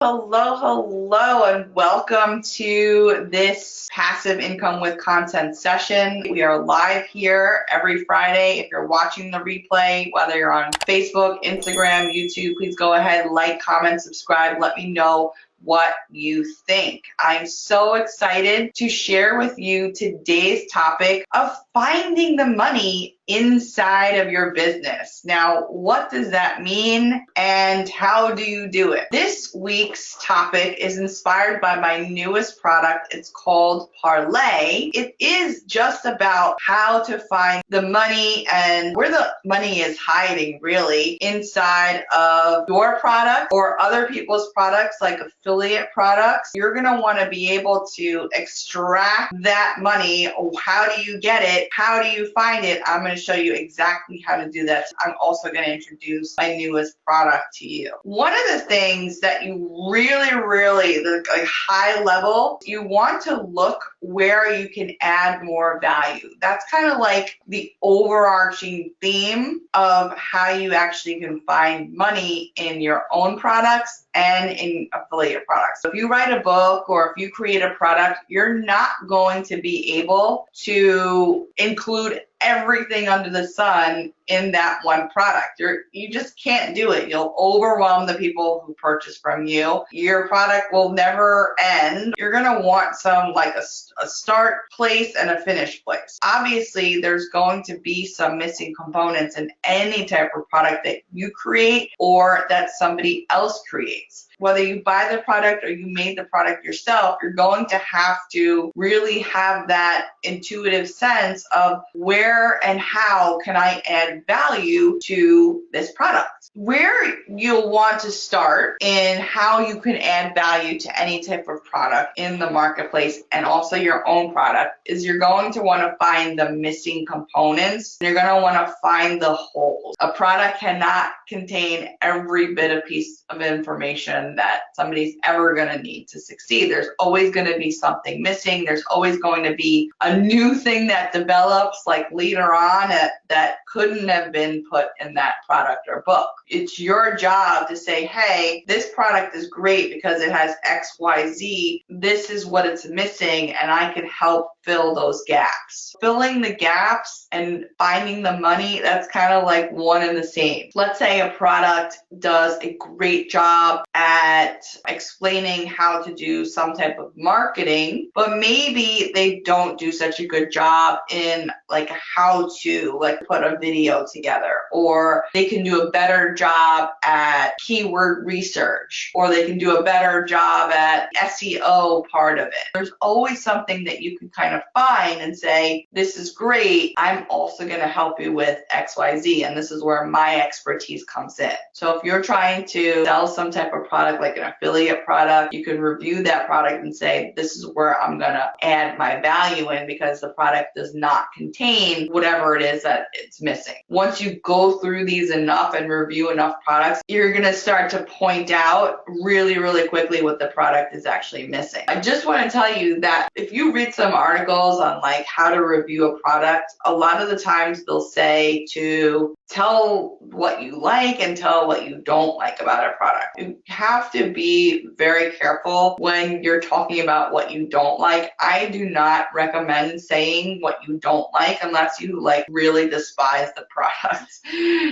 Hello, and welcome to this passive income with content session. We are live here every Friday. If you're watching the replay, whether you're on Facebook, Instagram, YouTube, please go ahead, like, comment, subscribe. Let me know what you think. I'm so excited to share with you today's topic of finding the money inside of your business. Now, what does that mean and how do you do it? This week's topic is inspired by my newest product. It's called Parlay. It is just about how to find the money and where the money is hiding, really, inside of your product or other people's products, like affiliate products. You're going to want to be able to extract that money. How do you get it? How do you find it? I'm going to show you exactly how to do that. I'm also going to introduce my newest product to you. One of the things that you really, like high level, you want to look where you can add more value. That's kind of like the overarching theme of how you actually can find money in your own products and in affiliate products. So if you write a book or if you create a product, you're not going to be able to include everything under the sun in that one product. You just can't do it. You'll overwhelm the people who purchase from you. Your product will never end. You're going to want some like a start place and a finish place. Obviously, there's going to be some missing components in any type of product that you create or that somebody else creates. Whether you buy the product or you made the product yourself, you're going to have to really have that intuitive sense of where and how can I add value to this product. Where you'll want to start in how you can add value to any type of product in the marketplace and also your own product is you're going to want to find the missing components. You're going to want to find the holes. A product cannot contain every bit of piece of information that somebody's ever going to need to succeed. There's always going to be something missing. There's always going to be a new thing that develops like later on that couldn't have been put in that product or book. It's your job to say, hey, this product is great because it has X, Y, Z. This is what it's missing, and I can help fill those gaps. Filling the gaps and finding the money, that's kind of like one and the same. Let's say a product does a great job at explaining how to do some type of marketing, but maybe they don't do such a good job in like how to like put a video together, or they can do a better job at keyword research, or they can do a better job at SEO part of it. There's always something that you can kind of find and say, this is great. I'm also going to help you with XYZ, and this is where my expertise comes in. So if you're trying to sell some type of product like an affiliate product, you can review that product and say, this is where I'm going to add my value in because the product does not contain whatever it is that it's missing. Once you go through these enough and review enough products, you're going to start to point out really quickly what the product is actually missing. I just want to tell you that if you read some articles on like how to review a product, a lot of the times they'll say to tell what you like and tell what you don't like about a product. You have to be very careful when you're talking about what you don't like. I do not recommend saying what you don't like unless you like really despise the product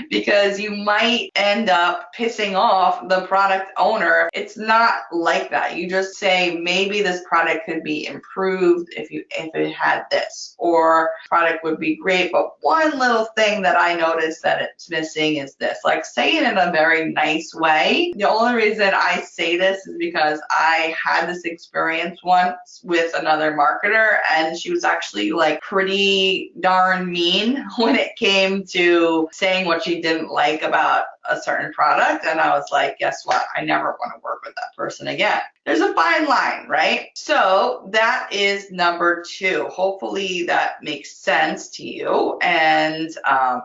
because you might end up pissing off the product owner. It's not like that. You just say maybe this product could be improved if it had this, or product would be great, but one little thing that I noticed that it's missing is this. Like, say it in a very nice way. The only reason I say this is because I had this experience once with another marketer, and she was actually like pretty darn mean when it came to saying what she didn't like about a certain product. And I was like, guess what? I never want to work with that person again. There's a fine line, right? So that is number 2. Hopefully that makes sense to you. And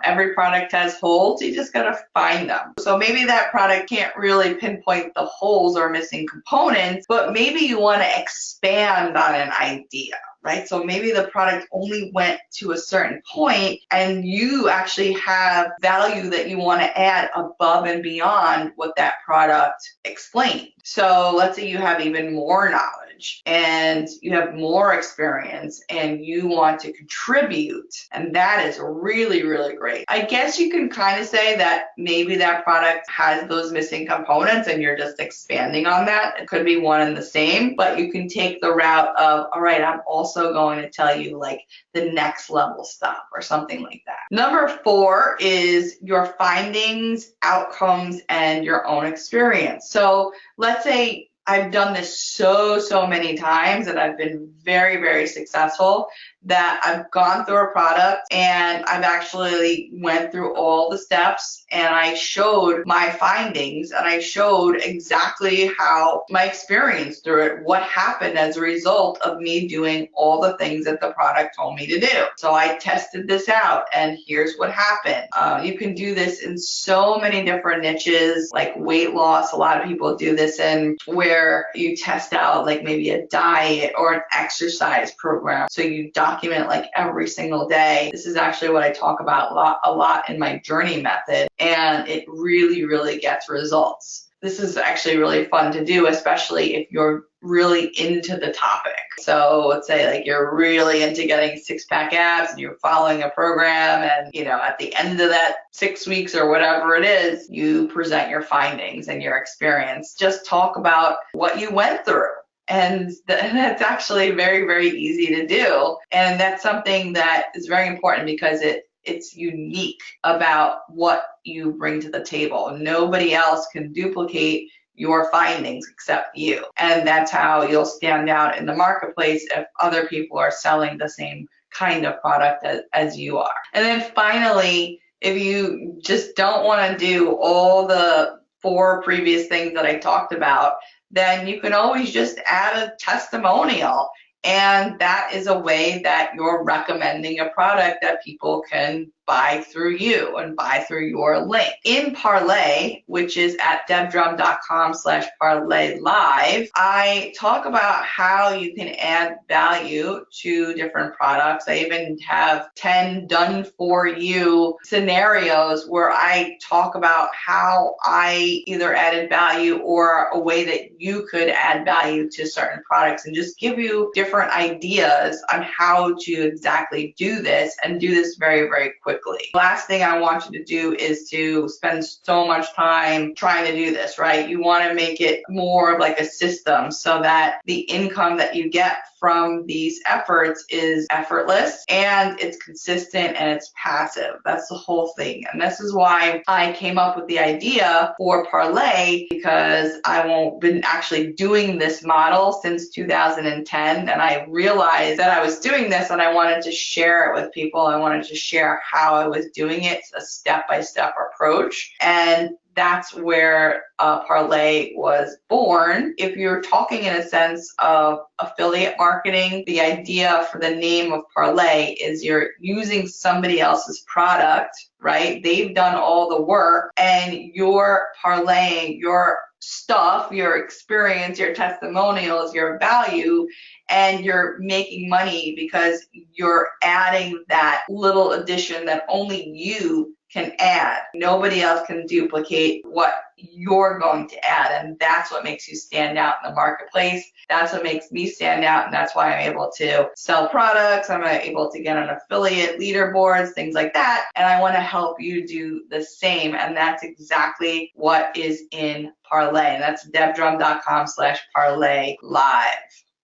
every product has holes. You just got to find them. So maybe that product can't really pinpoint the holes or missing components, but maybe you want to expand on an idea. right? So maybe the product only went to a certain point and you actually have value that you want to add above and beyond what that product explained. So let's say you have even more knowledge and you have more experience and you want to contribute, and that is really, really great. I guess you can kind of say that maybe that product has those missing components and you're just expanding on that. It could be one and the same, but you can take the route of, all right, I'm also going to tell you like the next level stuff or something like that. Number 4 is your findings, outcomes, and your own experience. So let's say I've done this so many times and I've been very, very successful that I've gone through a product and I've actually went through all the steps and I showed my findings and I showed exactly how my experience through it, what happened as a result of me doing all the things that the product told me to do. So I tested this out and here's what happened. You can do this in so many different niches, like weight loss. A lot of people do this in where you test out like maybe a diet or an exercise program. So you document like every single day. This is actually what I talk about a lot in my journey method, and it really, really gets results. This is actually really fun to do, especially if you're really into the topic. So let's say like you're really into getting 6-pack abs and you're following a program, and at the end of that 6 weeks or whatever it is, you present your findings and your experience. Just talk about what you went through. And that's actually very, very easy to do. And that's something that is very important because it's unique about what you bring to the table. Nobody else can duplicate your findings except you. And that's how you'll stand out in the marketplace if other people are selling the same kind of product as you are. And then finally, if you just don't want to do all the 4 previous things that I talked about, then you can always just add a testimonial. And that is a way that you're recommending a product that people can buy through you and buy through your link. In Parlay, which is at debdrum.com/parlaylive, I talk about how you can add value to different products. I even have 10 done for you scenarios where I talk about how I either added value or a way that you could add value to certain products, and just give you different ideas on how to exactly do this and do this very, very quickly. Last thing I want you to do is to spend so much time trying to do this, right? You want to make it more of like a system so that the income that you get from these efforts is effortless and it's consistent and it's passive. That's the whole thing. And this is why I came up with the idea for Parlay, because I've been actually doing this model since 2010, and I realized that I was doing this and I wanted to share it with people. I wanted to share how I was doing it, a step-by-step approach. And that's where Parlay was born. If you're talking in a sense of affiliate marketing, the idea for the name of Parlay is you're using somebody else's product, right? They've done all the work and you're parlaying your stuff, your experience, your testimonials, your value, and you're making money because you're adding that little addition that only you can add. Nobody else can duplicate what you're going to add, and that's what makes you stand out in the marketplace. That's what makes me stand out, and that's why I'm able to sell products. I'm able to get on affiliate leaderboards, things like that, and I want to help you do the same, and that's exactly what is in Parlay. And that's debdrum.com/parlaylive.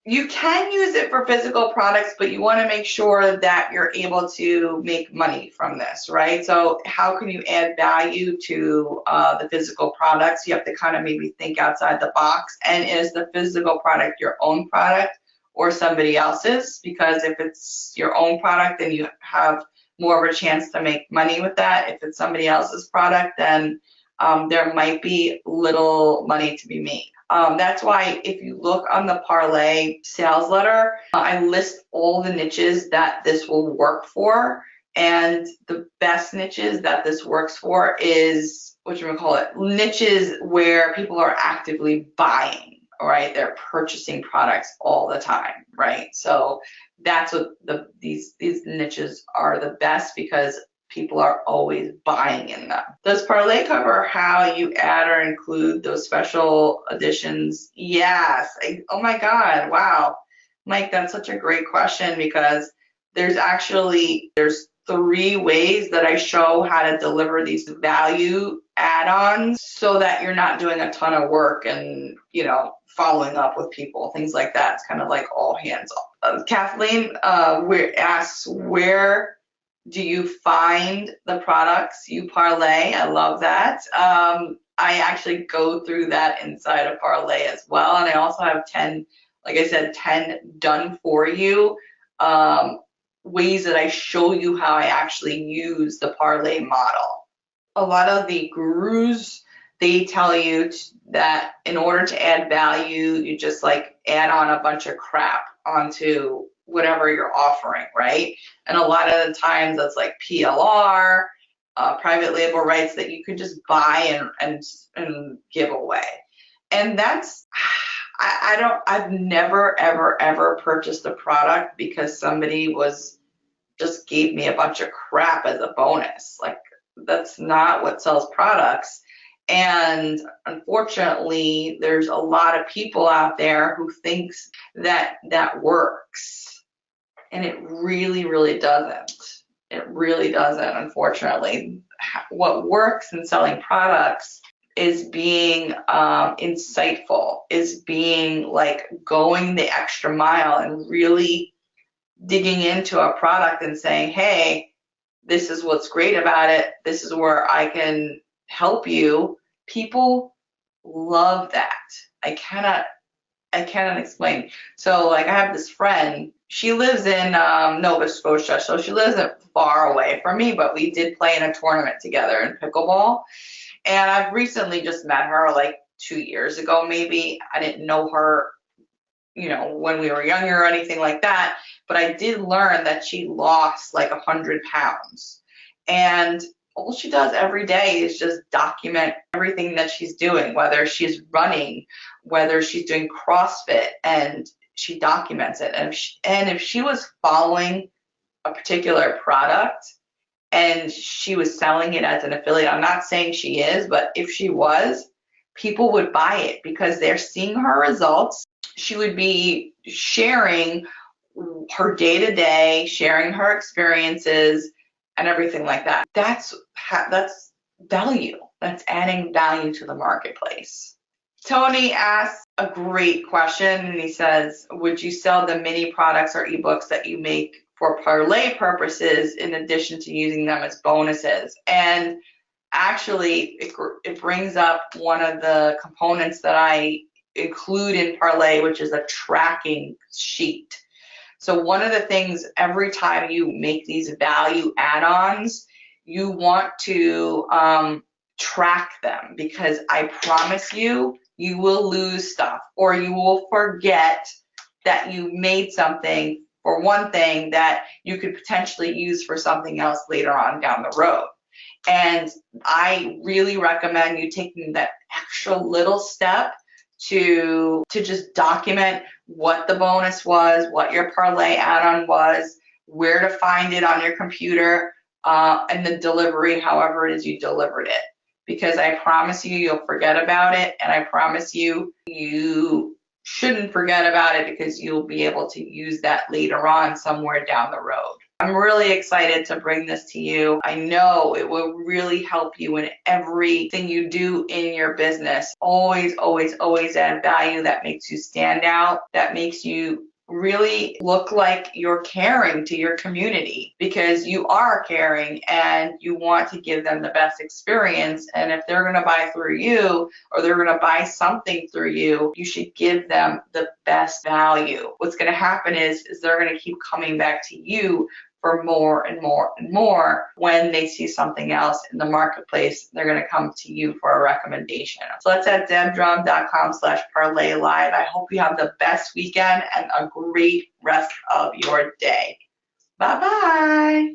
You can use it for physical products, but you want to make sure that you're able to make money from this, right? So how can you add value to the physical products? You have to kind of maybe think outside the box. And is the physical product your own product or somebody else's? Because if it's your own product, then you have more of a chance to make money with that. If it's somebody else's product, then there might be little money to be made. That's why if you look on the Parlay sales letter, I list all the niches that this will work for. And the best niches that this works for is, niches where people are actively buying. right? They're purchasing products all the time, right? So that's what these niches are the best, because people are always buying in them. Does Parlay cover how you add or include those special editions? Yes. Oh my God, wow. Mike, that's such a great question, because there's 3 ways that I show how to deliver these value add-ons so that you're not doing a ton of work and, following up with people, things like that. It's kind of like all hands on. Kathleen asks, where do you find the products you parlay? I love that. I actually go through that inside of Parlay as well. And I also have 10, like I said, 10 done for you. Ways that I show you how I actually use the Parlay model. A lot of the gurus, they tell you that in order to add value, you just like add on a bunch of crap onto whatever you're offering, right? And a lot of the times that's like PLR, private label rights that you can just buy and give away. And that's, I've never, ever purchased a product because somebody just gave me a bunch of crap as a bonus. Like, that's not what sells products. And unfortunately, there's a lot of people out there who thinks that works. And it really, really doesn't. It really doesn't, unfortunately. What works in selling products is being insightful, is being like going the extra mile and really digging into a product and saying, hey, this is what's great about it. This is where I can help you. People love that. I cannot explain. So like I have this friend, she lives in Nova Scotia, so she lives far away from me, but we did play in a tournament together in pickleball. And I've recently just met her like 2 years ago, maybe. I didn't know her, when we were younger or anything like that, but I did learn that she lost like 100 pounds. And all she does every day is just document everything that she's doing, whether she's running, whether she's doing CrossFit, and she documents it. And if she was following a particular product and she was selling it as an affiliate, I'm not saying she is, but if she was, people would buy it because they're seeing her results. She would be sharing her day-to-day, sharing her experiences and everything like that. That's value. That's adding value to the marketplace. Tony asks a great question, and he says, would you sell the mini products or ebooks that you make for parlay purposes in addition to using them as bonuses? And actually, it brings up one of the components that I include in Parlay, which is a tracking sheet. So one of the things, every time you make these value add-ons, you want to track them, because I promise you, you will lose stuff, or you will forget that you made something for one thing that you could potentially use for something else later on down the road. And I really recommend you taking that extra little step to just document what the bonus was, what your Parlay add-on was, where to find it on your computer, and the delivery, however it is you delivered it. Because I promise you, you'll forget about it, and I promise you, you shouldn't forget about it, because you'll be able to use that later on somewhere down the road. I'm really excited to bring this to you. I know it will really help you in everything you do in your business. Always, always, always add value that makes you stand out, that makes you really look like you're caring to your community, because you are caring and you want to give them the best experience. And if they're going to buy through you, or they're going to buy something through you, you should give them the best value. What's going to happen is they're going to keep coming back to you for more and more and more. When they see something else in the marketplace, they're going to come to you for a recommendation. So that's at debdrum.com/parlaylive. I hope you have the best weekend and a great rest of your day. Bye-bye.